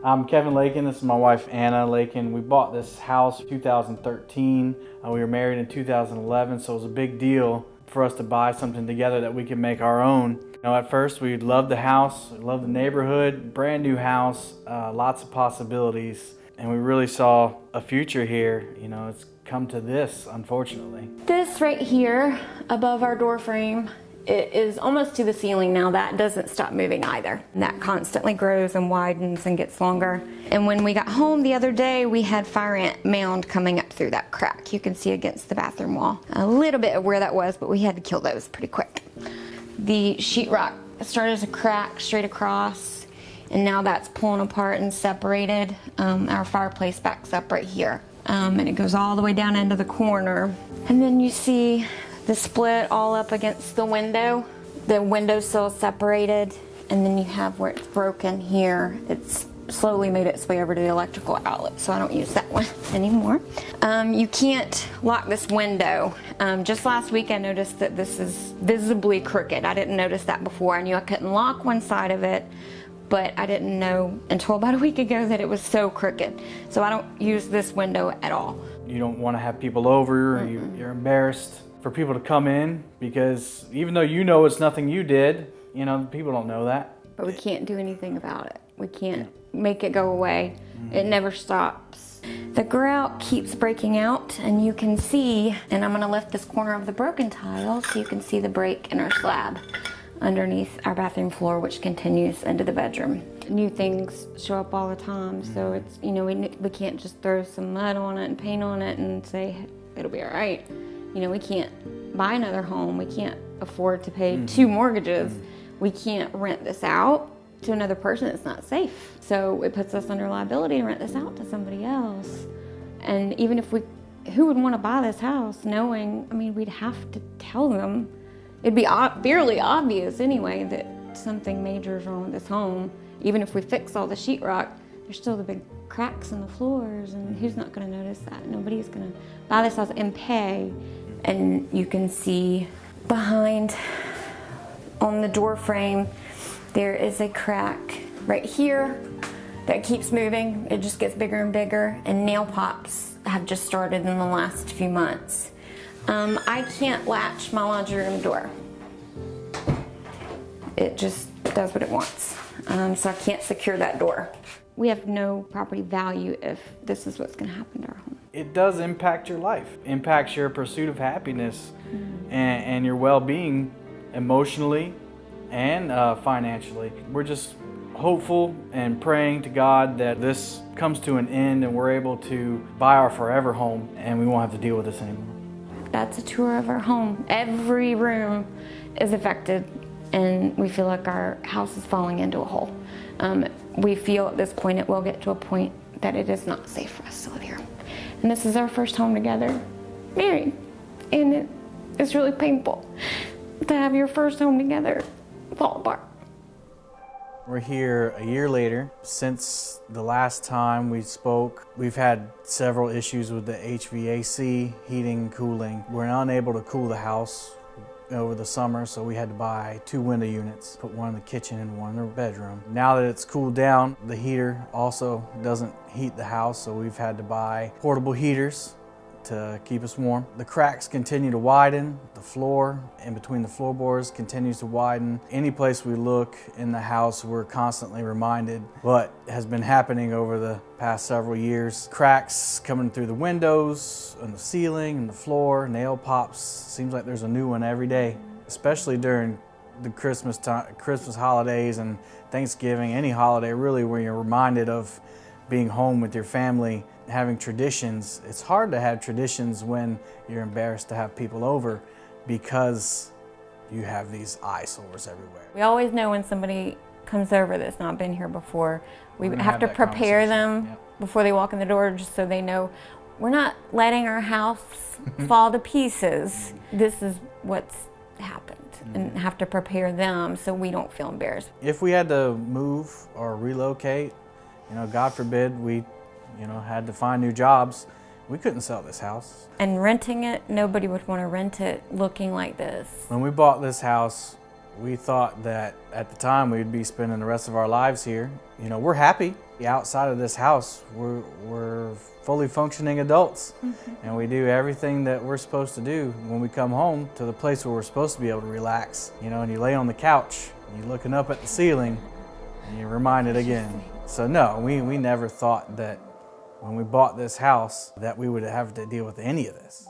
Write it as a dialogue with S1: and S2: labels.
S1: I'm Kevin Lakin. This is my wife, Anna Lakin. We bought this house in 2013. We were married in 2011, so it was a big deal for us to buy something together that we could make our own. At first we loved the house, we loved the neighborhood, brand new house, lots of possibilities, and we really saw a future here. It's come to this, unfortunately.
S2: This right here above our door frame, it is almost to the ceiling now. That doesn't stop moving either. That constantly grows and widens and gets longer. And when we got home the other day, we had fire ant mound coming up through that crack. You can see against the bathroom wall. A little bit of where that was, but we had to kill those pretty quick. The sheetrock started to crack straight across, and now that's pulling apart and separated. Our fireplace backs up right here. And it goes all the way down into the corner. And then you see the split all up against the window. The windowsill separated, and then you have where it's broken here. It's slowly made its way over to the electrical outlet, so I don't use that one anymore. You can't lock this window. Just last week I noticed that this is visibly crooked. I didn't notice that before. I knew I couldn't lock one side of it, but I didn't know until about a week ago that it was so crooked. So I don't use this window at all.
S1: You don't want to have people over, or you're embarrassed for people to come in, because even though it's nothing you did, people don't know that.
S2: But we can't do anything about it. We can't make it go away. It never stops. The grout keeps breaking out, and you can see, and I'm gonna lift this corner of the broken tile so you can see the break in our slab underneath our bathroom floor, which continues into the bedroom. New things show up all the time, so it's, we can't just throw some mud on it and paint on it and say it'll be all right. We can't buy another home. We can't afford to pay 2 mortgages. We can't rent this out to another person. It's not safe. So it puts us under liability to rent this out to somebody else. And even if who would want to buy this house knowing, we'd have to tell them. It'd be fairly obvious anyway that something major is wrong with this home. Even if we fix all the sheetrock, there's still the big cracks in the floors, and who's not going to notice that? Nobody's going to buy this house and pay. And you can see behind on the door frame, there is a crack right here that keeps moving. It just gets bigger and bigger, and nail pops have just started in the last few months. I can't latch my laundry room door. It just does what it wants. So I can't secure that door. We have no property value if this is what's going to happen to our home.
S1: It does impact your life, impacts your pursuit of happiness and your well-being emotionally and financially. We're just hopeful and praying to God that this comes to an end and we're able to buy our forever home and we won't have to deal with this anymore.
S2: That's a tour of our home. Every room is affected, and we feel like our house is falling into a hole. We feel at this point it will get to a point that it is not safe for us to live here. And this is our first home together, married. And it's really painful to have your first home together fall apart.
S1: We're here a year later. Since the last time we spoke, we've had several issues with the HVAC, heating, cooling. We're unable to cool the house over the summer, so we had to buy 2 window units, put one in the kitchen and one in the bedroom. Now that it's cooled down, the heater also doesn't heat the house, so we've had to buy portable heaters to keep us warm. The cracks continue to widen. The floor in between the floorboards continues to widen. Any place we look in the house, we're constantly reminded what has been happening over the past several years. Cracks coming through the windows, on the ceiling, and the floor, nail pops. Seems like there's a new one every day, especially during the Christmas holidays and Thanksgiving, any holiday really, where you're reminded of being home with your family, having traditions. It's hard to have traditions when you're embarrassed to have people over because you have these eyesores everywhere.
S2: We always know when somebody comes over that's not been here before. We have to prepare them before they walk in the door, just so they know we're not letting our house fall to pieces. This is what's happened, and have to prepare them so we don't feel embarrassed.
S1: If we had to move or relocate, God forbid we had to find new jobs, we couldn't sell this house.
S2: And renting it, nobody would want to rent it looking like this.
S1: When we bought this house, we thought that at the time we'd be spending the rest of our lives here. We're happy. Outside of this house, we're fully functioning adults, and we do everything that we're supposed to do when we come home to the place where we're supposed to be able to relax. You know, and you lay on the couch, and you're looking up at the ceiling, and you're reminded again. So no, we never thought that when we bought this house that we would have to deal with any of this.